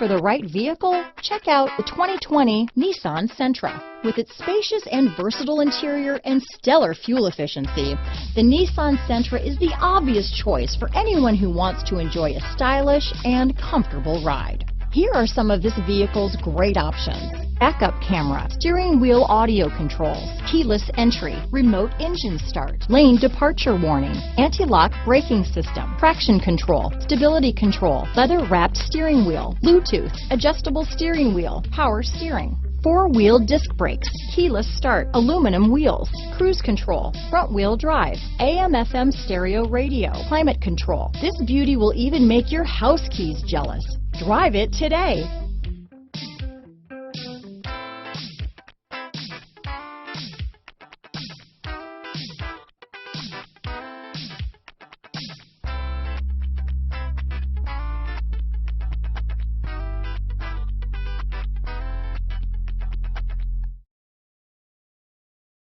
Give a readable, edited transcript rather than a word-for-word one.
for the right vehicle? Check out the 2020 Nissan Sentra. With its spacious and versatile interior and stellar fuel efficiency, the Nissan Sentra is the obvious choice for anyone who wants to enjoy a stylish and comfortable ride. Here are some of this vehicle's great options: backup camera, steering wheel audio controls, keyless entry, remote engine start, lane departure warning, anti-lock braking system, traction control, stability control, leather-wrapped steering wheel, Bluetooth, adjustable steering wheel, power steering, four-wheel disc brakes, keyless start, aluminum wheels, cruise control, front-wheel drive, AM/FM stereo radio, climate control. This beauty will even make your house keys jealous. Drive it today.